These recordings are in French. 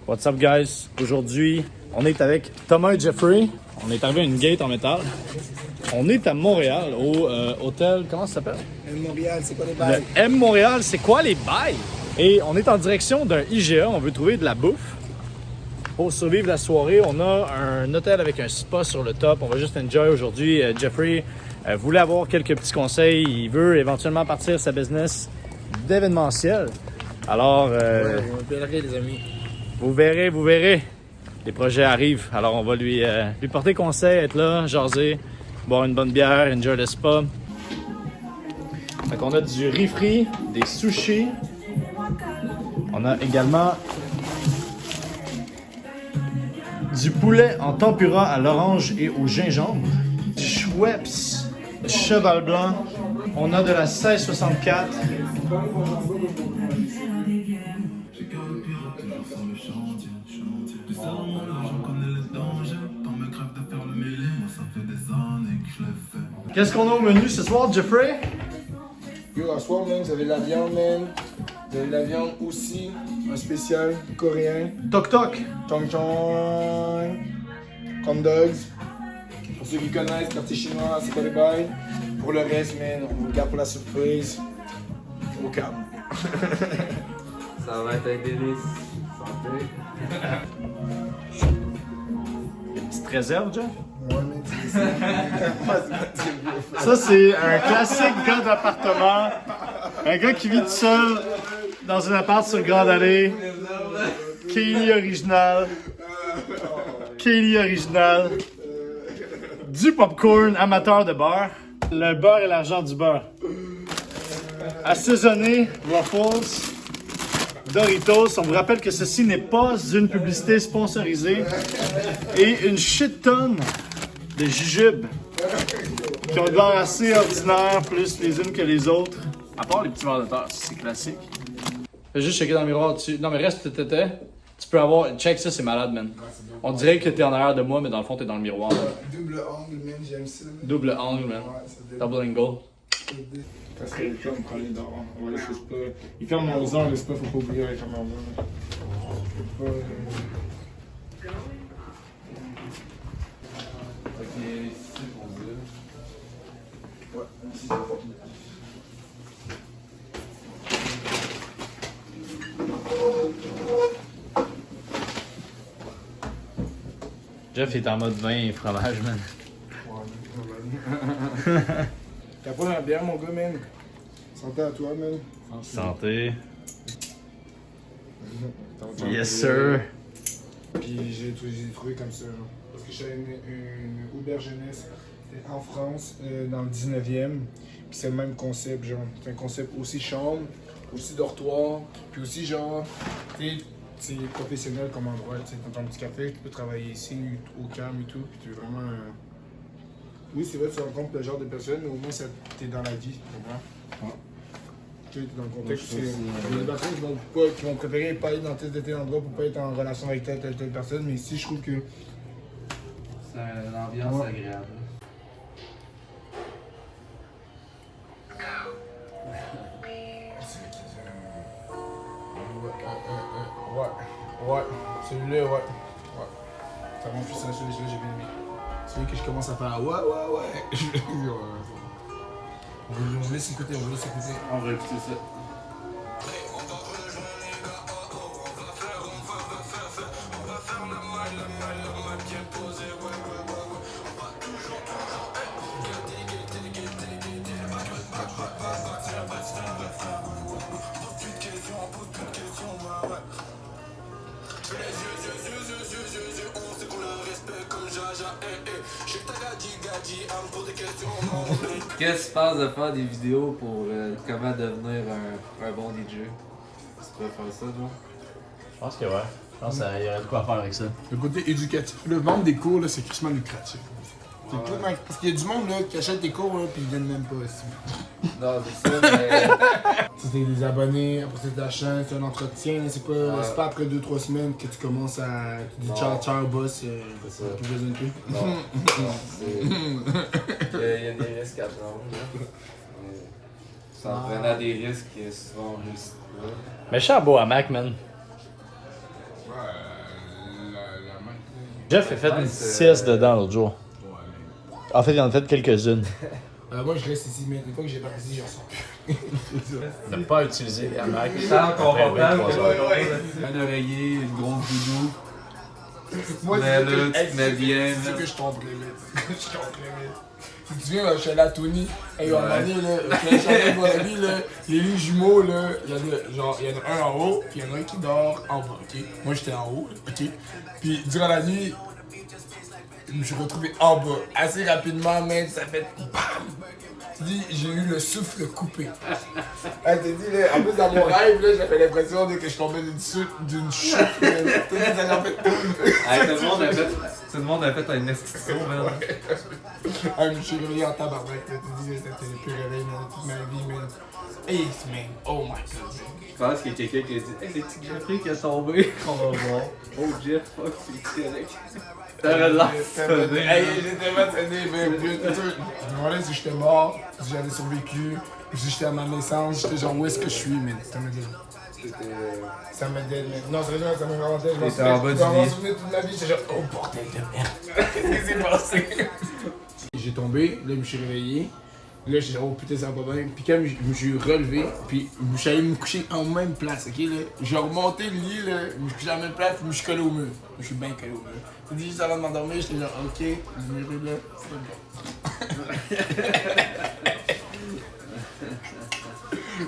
What's up, guys? Aujourd'hui, on est avec Thomas et Jeffrey. On est arrivé à une gate en métal. On est à Montréal, au hôtel, comment ça s'appelle? M Montréal, c'est quoi les bails? Le M Montréal, c'est quoi les bails? Et on est en direction d'un IGA, on veut trouver de la bouffe. Pour survivre la soirée, on a un hôtel avec un spa sur le top. On va juste enjoy aujourd'hui. Jeffrey voulait avoir quelques petits conseils. Il veut éventuellement partir sa business d'événementiel. Alors, Ouais, on peut les amis. vous verrez. Les projets arrivent. Alors, on va lui porter conseil, être là, jaser, boire une bonne bière, enjoy le spa. Donc, on a du riz frit, des sushis. On a également du poulet en tempura à l'orange et au gingembre. Du Schweppes, cheval blanc. On a de la 1664. Qu'est-ce qu'on a au menu ce soir, Jeffrey? Yo, à soir, man, vous avez de la viande, man. Vous avez de la viande aussi, un spécial coréen. Toc toc. Chong chong. Corn dogs. Pour ceux qui connaissent, quartier chinois, c'est quoi les bails? Pour le reste, man, on vous garde pour la surprise. Au calme. Ça va être un délice. Santé. Une petite réserve, Jeff? Ouais, man, Ça, c'est un classique gars d'appartement. Un gars qui vit tout seul dans un appart sur Grande Allée. Kaylee original. Du popcorn amateur de beurre. Le beurre et l'argent du beurre. Assaisonné, waffles, Doritos. On vous rappelle que ceci n'est pas une publicité sponsorisée. Et une shit tonne de jujubes qui ont de l'air assez ordinaire, plus les unes que les autres. À part les petits verres de terre, c'est classique. Fais juste checker dans le miroir dessus. Non, mais reste t'étais. Tu peux avoir. Check ça, c'est malade, man. On dirait que t'es en arrière de moi, mais dans le fond, t'es dans le miroir. Man. Double angle, man, j'aime ça. Double angle, man. Ouais, ça dépend. Double angle. Parce que le club prend les dents. On va laisser le spa. Il ferme à 11h, le spa, faut pas oublier, il ferme à 11h. Ok, c'est pour deux. Ouais, merci. Jeff est en mode vin et fromage, man. T'as pas la bière, mon gars, man? Santé à toi, man. Santé. Yes, sir. Puis j'ai trouvé comme ça, genre. Parce que j'avais une auberge jeunesse c'était en France, dans le 19e. Puis c'est le même concept, genre. C'est un concept aussi chambre, aussi dortoir, puis aussi genre, tu sais, c'est professionnel comme endroit. Tu sais, dans ton petit café, tu peux travailler ici au calme et tout. Puis tu es vraiment. Oui, c'est vrai, tu rencontres le genre de personnes, mais au moins t'es dans la vie, tu comprends? Ouais. Tu sais, t'es dans le contexte. Il y a des personnes qui vont préférer pas être dans tel endroit pour pas être en relation avec telle personne, mais ici, je trouve que. C'est une ambiance agréable. Ouais. Celui-là, ouais. C'est mon fils, celui-là, j'ai bien aimé. Celui que je commence à faire ouais. On vous laisse écouter, On va écouter ça. Qu'est-ce que tu penses de faire des vidéos pour comment devenir un bon DJ? Tu pourrais faire ça, non? Je pense que ouais. Je pense qu'il y aurait de quoi faire avec ça. Le côté éducatif. Le vendre des cours, là, c'est crissement lucratif. C'est tout, mec. Parce qu'il y a du monde là, qui achète tes cours là, puis ils viennent même pas aussi. Non, c'est ça, mais. C'est des abonnés, après c'est de la chaîne, c'est un entretien. C'est pas après 2-3 semaines que tu commences à. Tu dis ciao boss, c'est ça. plus besoin de tout. Non, c'est. Il y a des risques à prendre. S'entraîner à des risques qui souvent on réussit pas. Mais je suis à Bohamac, man. Ouais. Jeff a fait une sieste dedans l'autre jour. En fait, il en a fait quelques-unes. Moi, je reste ici, mais des fois que j'ai pas ici, j'en sors plus. Ne pas utiliser les hamacs. Tant confortable, Ouais. un oreiller, une grosse doudou. Moi, Mais là, que- tu te mets bien, C'est là. que je tomberais vite. Je tomberais vite. Si tu viens, je suis allé à Tony. Et on m'a dit, là, je suis allé avec mon ami, là, les lits jumeaux, là, il y en a un en haut, puis il y en a un qui dort en bas, ok? Moi, j'étais en haut, ok? Puis, durant la nuit, je me suis retrouvé en bas. Assez rapidement, mais ça fait BAM! Tu dis, j'ai eu le souffle coupé. Ah, t'as dit, là, en plus, dans mon rêve, là, j'avais l'impression que je tombais d'une chute. T'as dit, ça en fait. Hey, tout le monde a fait un estisson, man. Ah, je me suis réveillé en tabarnak, là. T'as dit, c'était le plus réveil de toute ma vie, man. Hey, man. Oh my god. Je pense qu'il y a quelqu'un qui a dit hey, c'est petit Jeffrey qui est tombé. On va voir. Oh Jeff, fuck, c'est correct. T'aurais l'air sonné. Hey, j'étais pas sonné, mais je me demandais si j'étais mort, si j'avais survécu, si j'étais à ma naissance, j'étais genre où est-ce que je suis, mais ça me dit. Ça me dit, mais non, sérieusement, ça me rendait. Je m'en souvenais toute ma vie, j'étais genre, oh bordel de merde. Qu'est-ce qui s'est passé? J'ai tombé, là, je me suis réveillé. Là, j'étais oh putain, ça va pas bien. Puis quand je me suis relevé, puis je suis allé me coucher en même place, ok? Là. J'ai remonté le lit, là, je me suis couché en même place, puis je me suis collé au mur. Je suis bien collé au mur. J'ai dit juste avant de m'endormir, j'étais genre, ok, le mur est là, c'est bon.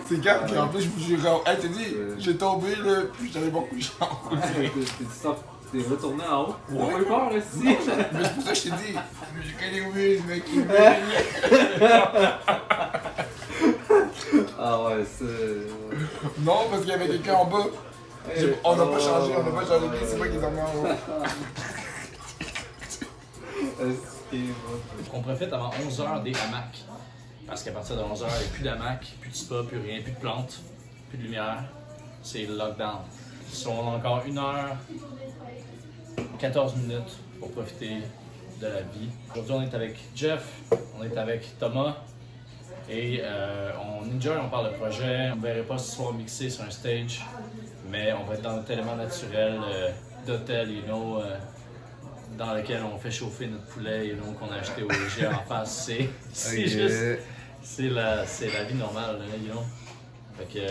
C'est calme, puis en plus, je me suis genre, hey, t'as dit, j'ai tombé, là, puis j'avais pas couché en haut. T'es retourné en haut? Ouais. T'as pas eu peur, ici? Mais c'est pour ça que je t'ai dit, je me suis collé au mur, je me suis collé. Ah ouais, c'est... Non, parce qu'il y avait quelqu'un en bas. On n'a pas changé, c'est moi qui est tombé en haut. On profite avant 11h des hamacs. Parce qu'à partir de 11h, il n'y a plus d'hamacs, plus de spa, plus rien, plus de plantes, plus de lumière. C'est le lockdown. On a encore 1h, 14 minutes pour profiter de la vie. Aujourd'hui, on est avec Jeff, on est avec Thomas. Et on enjoy, on parle de projet. On ne verrait pas ce soir mixé sur un stage, mais on va être dans notre élément naturel d'hôtel, dans lequel on fait chauffer notre poulet, qu'on a acheté au IGA en face. C'est juste, c'est la vie normale, Fait que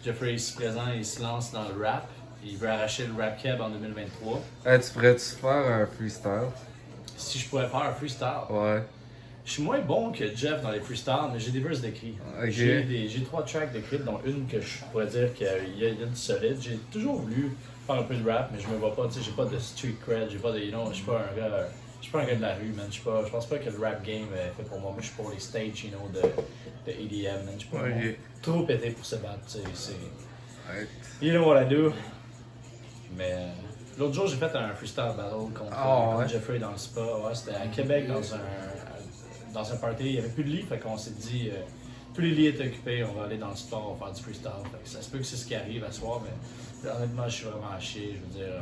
Jeffrey il se présente, il se lance dans le rap. Il veut arracher le rap cab en 2023. Hey, tu pourrais-tu faire un freestyle? Si je pourrais faire un freestyle. Ouais. Je suis moins bon que Jeff dans les freestyles, mais j'ai des verses d'écrits. Ok. J'ai 3 tracks d'écrits, dont une que je pourrais dire qu'il y a du solide. J'ai toujours voulu faire un peu de rap, mais je me vois pas, tu sais, j'ai pas de street cred, j'ai pas de, je suis pas un gars de la rue, man. Je pense pas que le rap game est fait pour moi. Moi, je suis pour les stages, de EDM, man. Je suis pas trop pété pour se battre, tu sais. Ouais. You know what I do. Mais l'autre jour, j'ai fait un freestyle battle contre Jeffrey dans le spa. Ouais, c'était à Québec dans un party. Il n'y avait plus de lit, fait qu'on s'est dit tous les lits étaient occupés, on va aller dans le spa, on va faire du freestyle. Fait que ça se peut que c'est ce qui arrive à soir, mais honnêtement, je suis vraiment à chier. Je veux dire,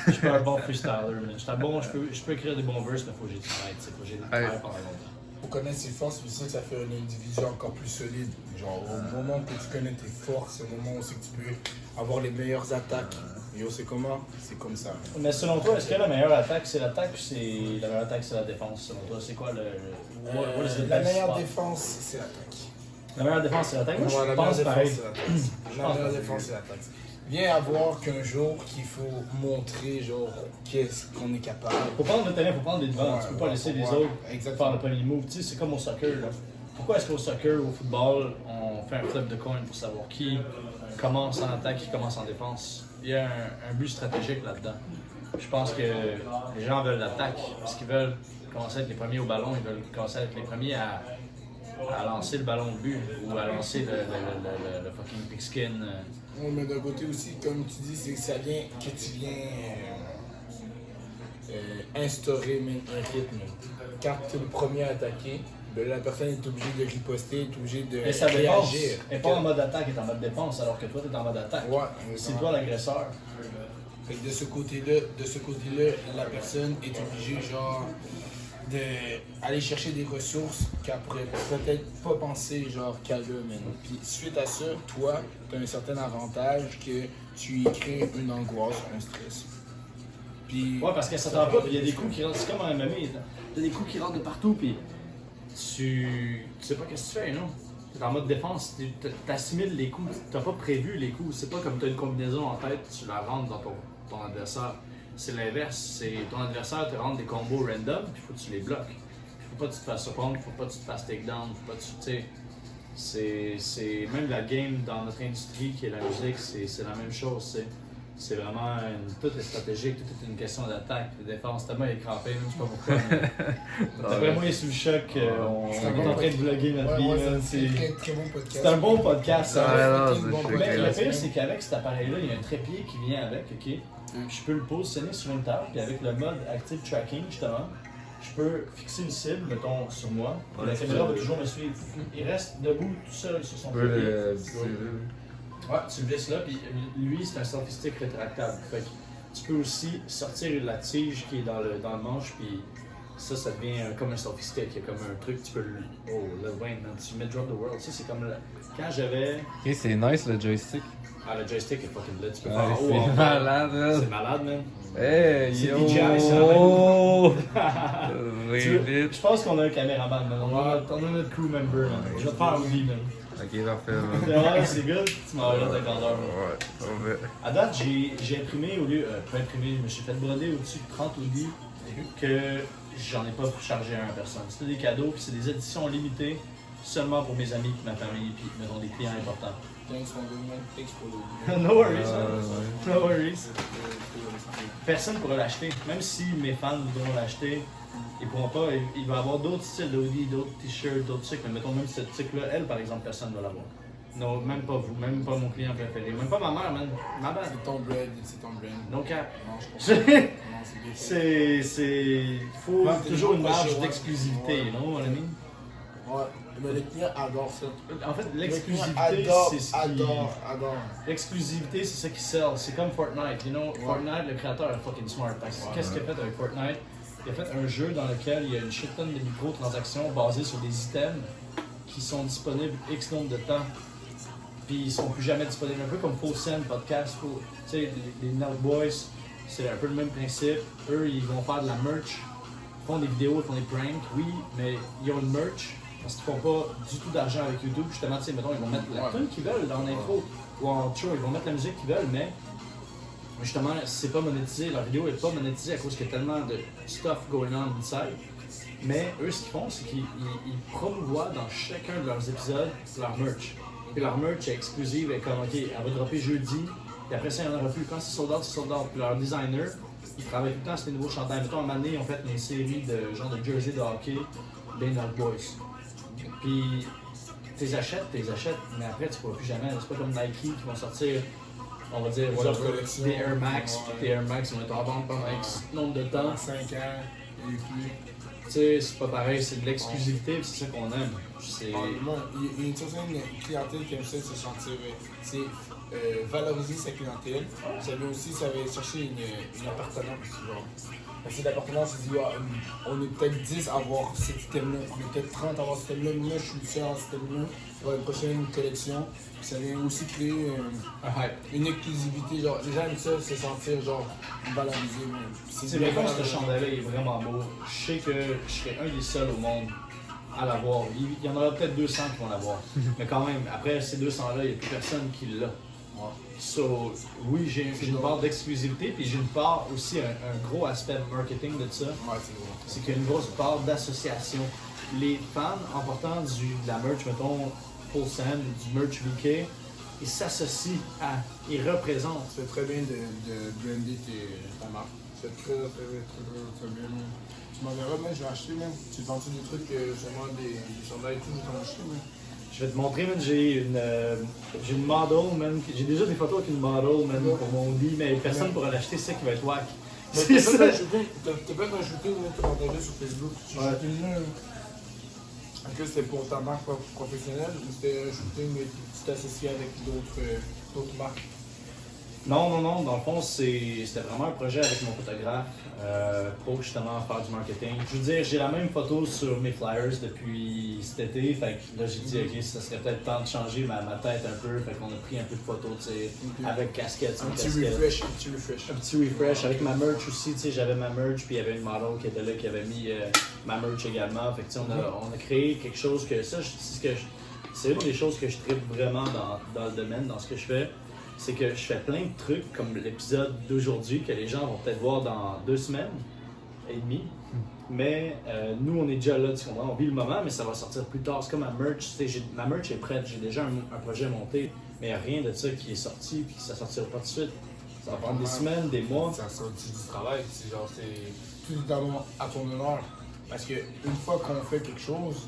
je suis pas un bon freestyler, mais je peux écrire des bons verses, mais faut que j'ai du travail, faut que j'ai du travail pendant longtemps. Pour connaître ses forces, c'est ça que ça fait un individu encore plus solide. Genre, au moment que tu connais tes forces, c'est le moment où c'est que tu peux avoir les meilleures attaques. Yo, c'est comment? C'est comme ça. Mais selon toi, est-ce que la meilleure attaque c'est l'attaque ou c'est la meilleure attaque c'est la défense? Selon toi, c'est quoi what is the La best meilleure spot? défense, c'est l'attaque. La meilleure défense c'est l'attaque? Moi, Ouais, je la meilleure pense défense, pareil. c'est l'attaque. La meilleure défense, c'est l'attaque. Viens à voir qu'un jour qu'il faut montrer, genre, qu'est-ce qu'on est capable. Faut prendre le terrain, faut prendre les devants. Ouais, tu peux pas laisser les ouais, autres exactement. faire le premier move. Tu sais, c'est comme au soccer. Là. Pourquoi est-ce qu'au soccer, au football, on fait un flip de coin pour savoir qui commence en attaque, qui commence en défense? Il y a un but stratégique là-dedans. Je pense que les gens veulent l'attaque parce qu'ils veulent commencer à être les premiers au ballon, ils veulent commencer à être les premiers à lancer le ballon au but ou à lancer le fucking pigskin. Ouais, mais d'un côté aussi, comme tu dis, c'est que ça vient, que tu viens instaurer un rythme. Quand tu es le premier à attaquer, ben la personne est obligée de riposter, est obligée de Mais ça défense. réagir. Elle n'est pas en mode attaque, elle est en mode défense, alors que toi, tu es en mode attaque. Ouais, C'est toi l'agresseur. Fait que de ce côté-là, la personne est obligée, genre, d'aller chercher des ressources qu'elle pourrait peut-être pas penser, genre, qu'elle a, man. Puis suite à ça, toi, tu as un certain avantage que tu y crées une angoisse, un stress. Puis, Ouais, parce qu'elle s'attend pas, puis il y a des coups qui rentrent. C'est comme en MMA. T'as des coups qui rentrent de partout, puis tu sais pas qu'est-ce que tu fais, non? T'es en mode défense, t'assimiles les coups, t'as pas prévu les coups. C'est pas comme t'as une combinaison en tête, tu la rentres dans ton adversaire. C'est l'inverse, c'est ton adversaire te rentre des combos random, puis faut que tu les bloques. Faut pas que tu te fasses surprendre, faut pas que tu te fasses takedown, faut pas que tu sais. C'est même la game dans notre industrie qui est la musique, c'est la même chose, tu sais. C'est vraiment tout est stratégique, tout est une question d'attaque, de défense. Tellement il est crampé, je sais pas pourquoi. D'après moi, il est sous le choc. On est en train de vlogger notre vie. C'est un très bon podcast. C'est un bon podcast. Ouais, Ça. non, c'est Mais le sûr. pire, c'est qu'avec cet appareil-là, il y a un trépied qui vient avec, ok? Puis je peux le positionner sur une table, puis avec le mode Active Tracking, justement, je peux fixer une cible, mettons, sur moi. Puis la caméra va toujours me suivre. Il reste debout tout seul sur son Tu peux trépied. le distribuer. Ouais, tu le visses là, puis lui, c'est un selfie stick rétractable. Fait que tu peux aussi sortir la tige qui est dans le manche, puis ça devient comme un selfie stick. Il y a comme un truc, tu peux le. Oh, le Wayne, man, tu mets Drop the World. Ça, c'est comme. Quand j'avais. Ok, c'est nice le joystick. Ah, le joystick est fucking lit. Tu peux Ouais, faire en haut, en c'est bas. malade, man. C'est malade, man. Hey, C'est yo! DJI, c'est la Oh! Tu veux- vite. Je pense qu'on a un caméraman, man. On a notre crew member, man. Je vais te faire un movie, man. Ok, parfait, man. Ouais, c'est good. Tu m'as l'air de grandeur, man. Ouais, on va. À date, j'ai imprimé au lieu. Pas imprimé, je me suis fait broder au-dessus de 30 hoodies que j'en ai pas chargé à un personne. C'était des cadeaux, puis c'est des éditions limitées seulement pour mes amis et ma famille, puis mettons des clients importants. Thanks for the man. Thanks for the No worries, Ouais. no worries. Personne ne pourra l'acheter. Même si mes fans voudront l'acheter, ils pourront pas. Il va y avoir d'autres styles de hoodies, d'autres t-shirts, d'autres trucs. Mais mettons même cette truc-là, elle par exemple, personne ne va l'avoir. Non, même pas vous, même pas mon client préféré, même pas ma mère, man. Ma bad. C'est ton brand, c'est ton brand. No cap. Non, je comprends. Non, c'est Il faut Ouais, toujours une pas marge chez- d'exclusivité, ouais. non, mon ami? Ouais, mais les clients adorent ça. En fait, Les clients l'exclusivité, adorent, c'est ce qui... adorent. L'exclusivité, c'est ça qui sell. C'est comme Fortnite. You know, Fortnite, le créateur est fucking smart. Parce que qu'est-ce qu'il a fait avec Fortnite? Il a fait un jeu dans lequel il y a une shit tonne de microtransactions basées sur des items qui sont disponibles X nombre de temps. Puis ils sont plus jamais disponibles. Un peu comme Full Send, Podcast, tu sais, les Nerd Boys, c'est un peu le même principe. Eux, ils vont faire de la merch. Ils font des vidéos, ils font des pranks, oui, mais ils ont une merch. Parce qu'ils font pas du tout d'argent avec YouTube. Justement, tu sais, mettons, ils vont mettre la tune qu'ils veulent dans l'intro ou en outro, ils vont mettre la musique qu'ils veulent, mais justement, c'est pas monétisé. Leur vidéo est pas monétisée à cause qu'il y a tellement de stuff going on inside. Mais eux, ce qu'ils font, c'est qu'ils promouvoient dans chacun de leurs épisodes leur merch. Puis leur merch est exclusive, et comme, ok, elle va dropper jeudi, puis après ça, il n'y en aura plus. Quand c'est sold out, c'est sold out. Puis leur designer, ils travaillent tout le temps sur des nouveaux chandails. Mettons, à un moment donné, ils ont fait une série de genre de jersey de hockey, des Nerd Boys. Puis, t'es achètes, mais après, tu ne pourras plus jamais. C'est pas comme Nike qui vont sortir, on va dire, Plusieurs voilà, collections. des Air Max, Ouais. puis tes Air Max vont être en vente pendant X nombre de temps. Dans 5 ans et plus. Tu sais, c'est pas pareil, c'est de l'exclusivité, puis c'est ça qu'on aime. C'est... Moi, il y a une certaine clientèle qui aime ça, se sentir. C'est valoriser sa clientèle. Ça veut aussi, ça va chercher une appartenance. Genre. Parce que l'appartenance, c'est dire, on est peut-être 10 à avoir cet item-là, on est peut-être 30 à avoir cet item-là, moi je suis le seul à cet item-là pour une prochaine collection. Puis ça vient aussi créer une exclusivité. Genre, les gens aiment ça, se sentir genre valorisé. C'est vrai que ce chandail-là il est vraiment beau. Je sais que je serais un des seuls au monde à l'avoir. Il y en aura peut-être 200 qui vont l'avoir. Mais quand même, après ces 200-là, il n'y a plus personne qui l'a. So, oui, j'ai une part d'exclusivité, puis j'ai une part aussi, un gros aspect de marketing de ça. Ouais, c'est vrai. C'est qu'il y a une grosse part d'association. Les fans, en portant de la merch, mettons, Full Send, du merch VK, ils s'associent à, ils représentent. C'est très bien de brander ta marque. C'est très bien. Tu m'enverras, mais je vais acheter, même. Tu vends des trucs, seulement des chandails et tout, je vais t'en acheter, mais. Je vais te montrer, man, j'ai une model, man. J'ai déjà des photos avec une model, man, pour mon lit, mais personne ne pourra l'acheter, c'est ça qui va être wack. Mais C'est ça. t'as pas ajouté une partagé sur Facebook. Tu as une est-ce que c'était pour ta marque professionnelle ou c'était ajouté mais tu t'es associé avec d'autres marques? Non. Dans le fond, c'était vraiment un projet avec mon photographe pour justement faire du marketing. Je veux dire, j'ai la même photo sur mes flyers depuis cet été. Fait que là, j'ai dit, OK, ça serait peut-être temps de changer ma tête un peu. Fait qu'on a pris un peu de photos, tu sais, avec casquette, sans casquette. Un petit refresh. Avec ma merch aussi, tu sais, j'avais ma merch, puis il y avait une model qui était là, qui avait mis ma merch également. Fait que, tu sais, on a créé quelque chose que ça, c'est une des choses que je tripe vraiment dans le domaine, dans ce que je fais. C'est que je fais plein de trucs comme l'épisode d'aujourd'hui que les gens vont peut-être voir dans 2 semaines et demie. Mais nous, on est déjà là, tu comprends? On vit le moment, mais ça va sortir plus tard. C'est comme ma merch. Ma merch est prête. J'ai déjà un projet monté, mais il n'y a rien de ça qui est sorti puis ça sortira pas tout de suite. Ça va prendre des semaines, des mois. Ça sortit du travail, c'est genre, tout est à ton honneur. Parce qu'une fois qu'on fait quelque chose,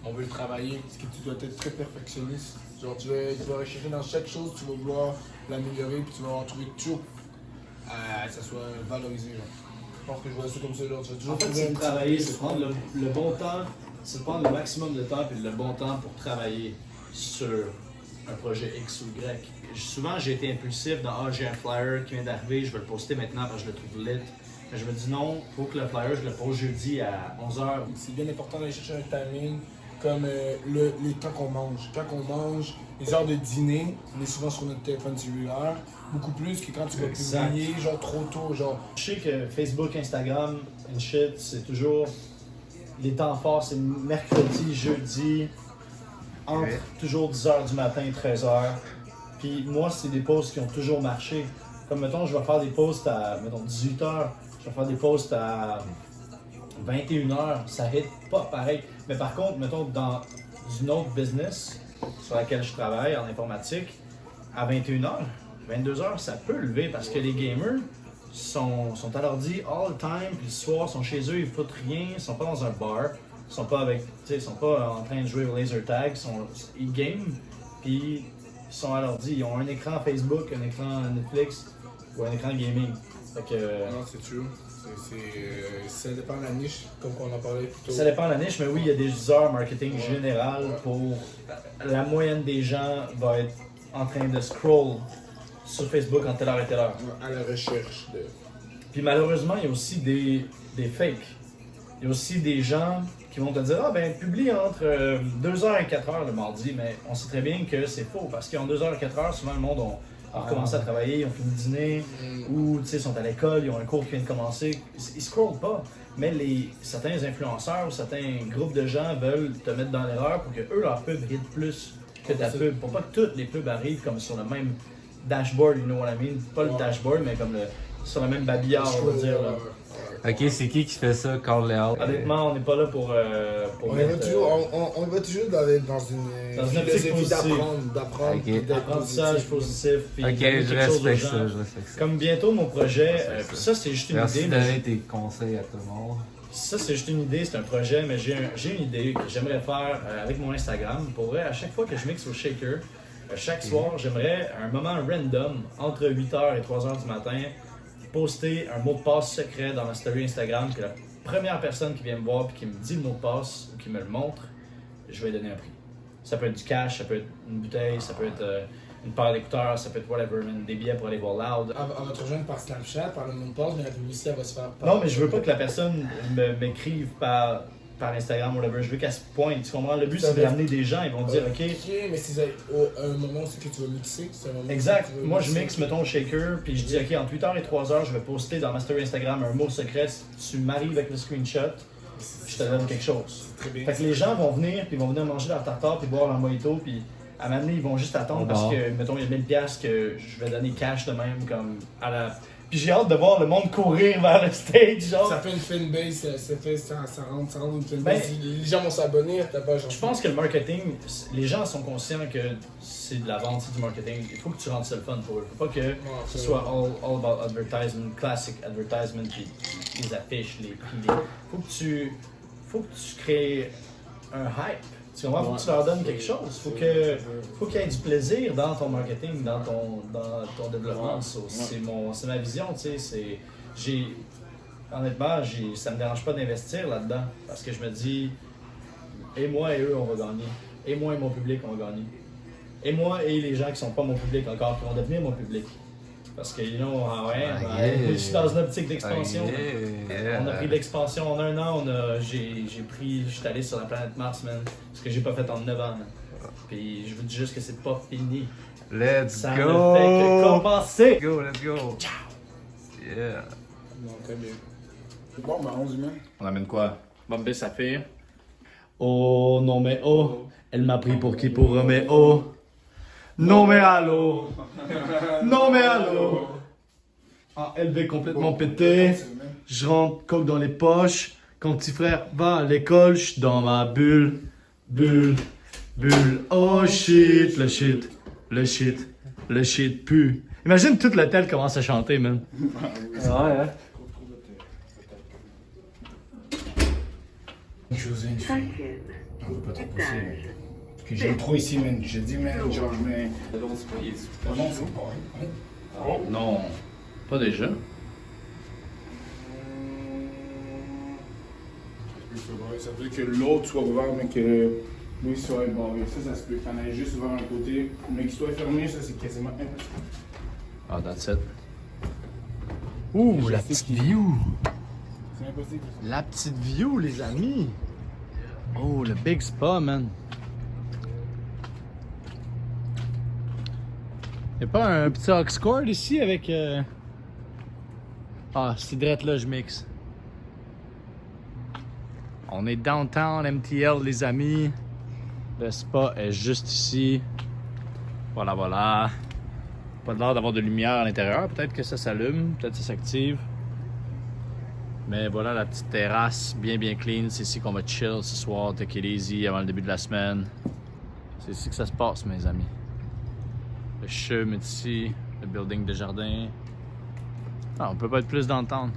on veut le travailler. Parce que tu dois être très perfectionniste. Genre, tu vas rechercher dans chaque chose, tu vas vouloir l'améliorer, puis tu vas en trouver toujours que ça soit valorisé. Genre. Je pense que je vois ça comme ça. Genre, tu vas toujours En fait, c'est de travailler, c'est prendre le bon temps, c'est de prendre le maximum de temps puis le bon temps pour travailler sur un projet X ou Y. Souvent, j'ai été impulsif dans j'ai un flyer qui vient d'arriver, je vais le poster maintenant parce que je le trouve lit. Mais je me dis non, il faut que le flyer, je le pose jeudi à 11h. C'est bien important d'aller chercher un timing, comme les temps qu'on mange. Quand on mange, les heures de dîner, on est souvent sur notre téléphone cellulaire, beaucoup plus que quand tu vas publier, genre trop tôt, genre. Je sais que Facebook, Instagram, and shit, c'est toujours les temps forts, c'est mercredi, jeudi, entre toujours 10h du matin et 13h. Puis moi, c'est des posts qui ont toujours marché. Comme mettons, je vais faire des posts à mettons 18h, je vais faire des posts à 21h, ça hit pas pareil. Mais par contre, mettons, dans une autre business sur laquelle je travaille en informatique, à 21h, 22h, ça peut lever parce que les gamers sont à l'ordi all the time, puis le soir, ils sont chez eux, ils foutent rien, ils sont pas dans un bar, ils sont pas ils sont pas en train de jouer au laser tag, ils game, puis ils sont à l'ordi, ils ont un écran Facebook, un écran Netflix ou un écran gaming. Fait que, non, c'est true. Ça dépend de la niche, comme on en parlait plus tôt. Ça dépend de la niche, mais oui, il y a des heures marketing général pour la moyenne des gens va être en train de scroll sur Facebook en telle heure et telle heure. À la recherche de. Puis malheureusement, il y a aussi des fakes. Il y a aussi des gens qui vont te dire ah ben publie entre 2h et 4h le mardi, mais on sait très bien que c'est faux parce qu'en 2h et 4h, souvent le monde a recommencé à travailler, ils ont fini le dîner, ou sont à l'école, ils ont un cours qui vient de commencer. Ils scrollent pas. Mais certains influenceurs ou certains groupes de gens veulent te mettre dans l'erreur pour que eux leur pub hit plus que ta pub. Pour pas que toutes les pubs arrivent comme sur le même dashboard, you know what I mean? Pas le dashboard, mais comme sur le même babillard, on va dire. Là. Ok, c'est qui fait ça, call layout? Honnêtement, on n'est pas là pour On mettre, va toujours dans une philosophie d'apprendre, Ok. puis d'être apprentissage positif. Puis Ok, donner je quelque chose aux respecte gens. ça, je respecte ça. Comme bientôt mon projet, puis ça c'est juste une Merci idée. de mais donner tes conseils à tout le monde. Ça c'est juste une idée, c'est un projet, mais j'ai une idée que j'aimerais faire avec mon Instagram. Pour vrai, à chaque fois que je mixe au shaker, chaque soir, j'aimerais un moment random entre 8h et 3h du matin poster un mot de passe secret dans ma story Instagram que la première personne qui vient me voir et qui me dit le mot de passe ou qui me le montre, je vais lui donner un prix. Ça peut être du cash, ça peut être une bouteille, ça peut être une paire d'écouteurs, ça peut être whatever, des billets pour aller voir Loud. On va te rejoindre par Snapchat, par le nom de passe, mais la publicité elle va se faire par... Non, mais je veux pas que la personne m'écrive par Instagram ou whatever. Je veux qu'à ce point, tu comprends? Le but, c'est de ramener des gens. Ils vont dire, OK. Ok, mais c'est un moment aussi que tu vas mixer. C'est un moment Exact. que tu vas Moi, je mixer. mixe, mettons, shaker, puis je dis, OK, entre 8h et 3h, je vais poster dans ma story Instagram un mot secret. Si tu m'arrives avec le screenshot, je te donne quelque chose. Très bien. Fait que les gens vont venir, puis ils vont venir manger leur tartare, puis boire leur mojito, puis à m'amener, ils vont juste attendre parce que, mettons, il y a 1000$ que je vais donner cash de même, comme à la. Puis j'ai hâte de voir le monde courir vers le stage, genre. Ça fait une fanbase, ça rentre une fanbase. Les gens vont s'abonner à ta page. Je pense que le marketing, les gens sont conscients que c'est de la vente, c'est du marketing. Il faut que tu rendes ça le fun pour eux. Il faut pas que ce soit all about advertisement, classic advertisement, puis les affiches, les prix. Faut que tu crées un hype. Tu comprends? Faut que tu leur donnes quelque chose. Faut qu'il y ait du plaisir dans ton marketing, dans ton développement. C'est ma vision, tu sais. Honnêtement, ça me dérange pas d'investir là-dedans. Parce que je me dis, et moi et eux, on va gagner. Et moi et mon public, on va gagner. Et moi et les gens qui sont pas mon public encore, qui vont devenir mon public. Parce que, you know, yeah. je suis dans une optique d'expansion. Yeah. On a pris de l'expansion en 1 an, je suis allé sur la planète Mars, man. Ce que j'ai pas fait en 9 ans, man. Puis je vous dis juste que c'est pas fini. Let's Ça go! ne fait que commencer! Let's go, let's go! Ciao! Yeah! Non, très bien. Bon, ben, 11 humains. On amène quoi? Bombay Saphir. Oh, non mais oh. Elle m'a pris pour qui? Pour Roméo. Non mais allô. Non mais allô. Ah, LV complètement pété. Je rentre coke dans les poches. Quand petit frère va à l'école, je suis dans ma bulle. Bulle. Bulle. Oh shit. Le shit. Le shit. Le shit pue. Imagine toute l'hôtel commence à chanter, man. Ouais, hein. Une chose, une fille. On veut pas trop pousser. Parce que j'aime trop ici, man. Je dis, man, genre, je mets. Oh non, c'est pas. Non. Pas déjà. Ça veut dire que l'autre soit ouvert, mais que lui soit barré. Ça se peut. Qu'il y en ait juste ouvert un côté, mais qu'il soit fermé, ça, c'est quasiment impossible. Ah, that's it. Ouh, la petite view. C'est impossible. La petite view, les amis. Oh, le big spa, man. Y'a pas un petit Oxcord ici avec... Ah, c'est drette là, je mixe. On est downtown MTL, les amis. Le spa est juste ici. Voilà, voilà. Pas l'air d'avoir de lumière à l'intérieur. Peut-être que ça s'allume, peut-être que ça s'active. Mais voilà la petite terrasse bien clean. C'est ici qu'on va chill ce soir, take it easy avant le début de la semaine. C'est ici que ça se passe, mes amis. Le CHUM est ici, le building de jardin. Ah, on peut pas être plus downtown.